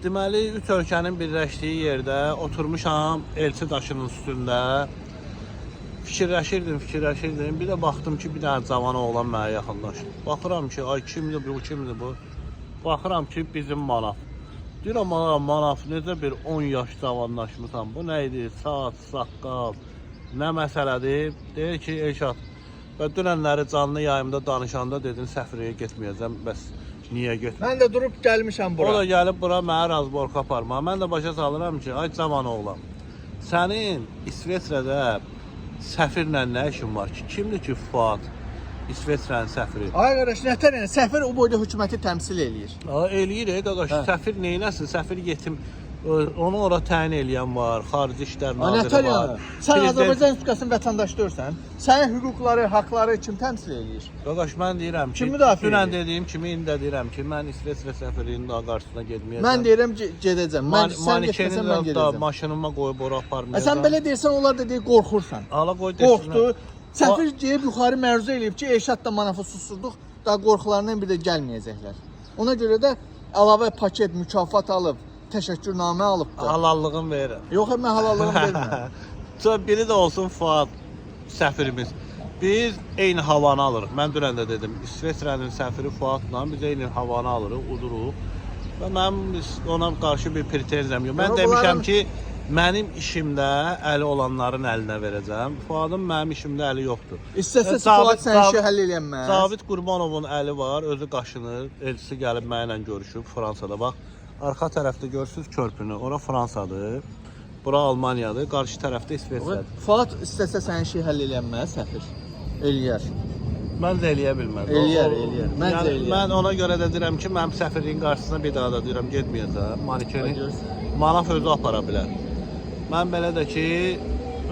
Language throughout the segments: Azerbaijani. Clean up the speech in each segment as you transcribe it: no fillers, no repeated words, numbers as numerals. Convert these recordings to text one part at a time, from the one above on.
Deməli, üç ölkənin birləşdiyi yerdə oturmuşam elçi daşının üstündə. Fikirləşirdim. Bir də baxdım ki, bir dənə cavan oğlan mənə yaxınlaşdı. Baxıram ki, ay kimdir bu? Baxıram ki, bizim Manaf. Deyirəm, Manaf necə bir 10 yaş cavanlaşmışam. Bu nə idi? Saç, saqqal, nə məsələdir? Deyir ki, Elşad, və dünənləri canlı yayımda danışanda dedin, səfirliyə getməyəcəm, bəs niyə getməyəcəm? Mən də durub gəlmişəm bura. O da gəlib bura mənə razborka aparma. Mən də başa salıram ki, ay cavan oğlan, sənin İsveçrədə səfirlə nə işin var ki? Kimdir ki, Fuad, İsveçrənin səfiri? Ay qardaş, nətər yəni? Səfir o boyda hökuməti təmsil eləyir. Eləyir, qardaş. Səfir neynəsin? Səfir yetim, onu ora təyin eləyən var, xarici işlər naziri var. Sən Azərbaycan Respublikasının vətəndaşı deyirsən, sənin hüquqları, haqları kim təmsil eləyir? Qardaş, mən deyirəm ki, dünən dediyim kimi, indi də deyirəm ki, mən İsveçrə səfirliyinin daha qarşısına getməyəcəm. Mən deyirəm ki, gedəcəm. Sən getməsən mən gedəcəm. Maşınıma qoyub ora aparmayacam. Sən belə deyirsən, onlar da deyir, qorxursan. Ala qoy desinlər. Qorxdu. Səfir deyib, yuxarı məruzə eləyib ki, Elşad da Manafı susuzduq, daha qorxularından bir də gəlməyəcəklər. Ona görə də əlavə paket, mükafat alıb, təşəkkürnamə alıbdır. Halallığın verirəm. Yox, mən halallığını vermirəm. Biri də olsun Fuad səfirimiz. Biz eyni havanı alırıq. Mən dünən də dedim, İsveçrənin səfiri Fuadla biz eyni havanı alırıq, uduruq. Və mənim ona qarşı bir pretenziyam yox. Mən demişəm ki, mənim işimdə əli olanların əlinə verəcəm. Fuadın mənim işimdə əli yoxdur. İstəsə Fuad sən işi həll eləyənməz. Cavid Qurbanovun əli var, özü qaşınır. Elçisi gəlib mənimlə görüşüb Fransada. Bax, arxa tərəfdə görürsünüz körpünü. Ora Fransadır. Bura Almaniyadır. Qarşı tərəfdə İsveçrədir. Fuad istəsə sənin işi həll eləyənməz, səfir. Eləyər. Mən də eləyə bilməz. Eləyər. Məncə eləyər. Mən ona görə də deyirəm ki, mənim səfirliyin qarşısına bir daha da deyirəm getməyəcəm. Manikeni Manaf özü apara bilər. Mən belə də ki,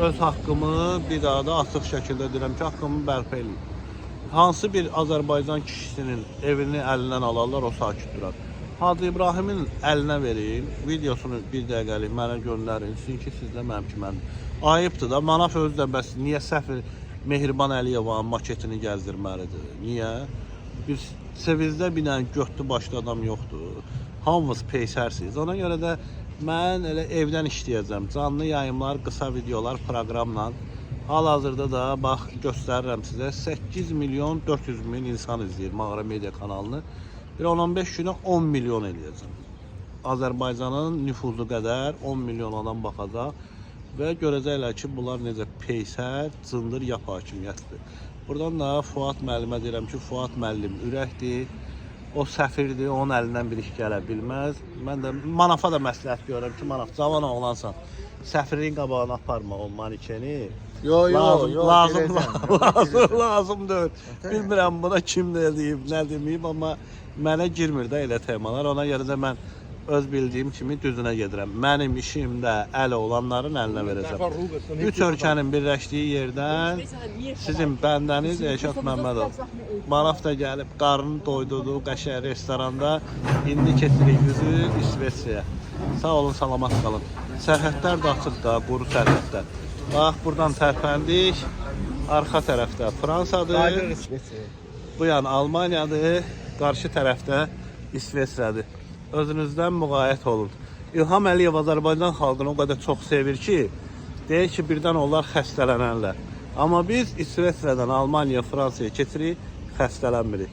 öz haqqımı bir daha da açıq şəkildə deyirəm ki, haqqımı bərpa eləyim. Hansı bir Azərbaycan kişisinin evini əlindən alarlar, o sakit durar. Hacı İbrahimin əlinə verin, videosunu bir dəqiqəlik mənə göndərin, çünki sizdə mənim ki, mən ayıbdır da, Manaf özü də bəs niyə səfir Mehriban Əliyeva'nın maketini gəzdirməlidir? Niyə? Bizdə bir dənə götlü başlı adam yoxdur. Hamımız peysərsiz. Ona görə də mən elə evdən işləyəcəm. Canlı yayımlar, qısa videolar proqramla. Hal-hazırda da bax göstərirəm sizə 8 milyon 400 min insan izləyir Mağara Media kanalını. Bir 10-15 günə 10 milyon eləyəcəm. Azərbaycanın nüfuzu qədər 10 milyon adam baxacaq və görəcəklər ki, bunlar necə peysər, cındır, yap hakimiyyətdir. Buradan da Fuad müəllimə deyirəm ki, Fuad müəllim ürəkdir. O səfirdir, onun əlindən bir iş gələ bilməz. Mən də Manafa da məsləhət görürəm ki, Manaf cavan oğlansan, səfirliyin qabağına aparma o manikeni. Lazım deyil. Bilmirəm buna kim nə deyib, nə deməyib, amma mənə girmir də elə temalar. Ona görə də mən öz bildiyim kimi düzünə gedirəm. Mənim işimdə əli olanların əlinə verəcəm. Üç ölkənin birləşdiyi yerdən sizin bəndəniz Elşad Məmmədov. Manaf da gəlib, qarnını doydurdu qəşəng restoranda. İndi keçirik üzü İsveçrəyə. Sağ olun, salamat qalın. Sərhədlər də açıq da, quru sərhədlər. Bax, buradan tərpəndik. Arxa tərəfdə Fransadır. Bu yan Almaniyadır. Qarşı tərəfdə İsveçrədir. Özünüzdən müğayət olun. İlham Əliyev Azərbaycan xalqını o qədər çox sevir ki, deyir ki, birdən onlar xəstələnərlər. Amma biz İsveçrədən Almaniya, Fransaya keçirik, xəstələnmirik.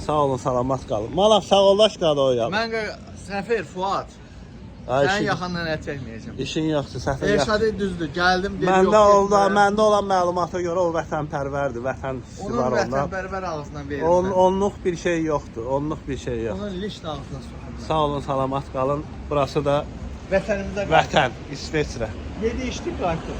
Sağ olun, salamat qalın. Manaf, sağolaş qadı o ya. Mən səfir Fuad. Sənin yaxından ət çəkməyəcəm. İşin yoxdur, səfir yaxşı. Elşadı düzdür, gəldim, dedi yox. Məndə olan məlumata görə o vətənpərvərdir, vətən hissi var onda. Onun vətənpərvər ağzından verir. Onluq bir şey yoxdur, onluq bir şey yox. Onun liş ağzına soxulur. Sağ olun, salamat qalın. Burası da Vətənimizdə vətən, İsveçrə. Yedi içdik artıq.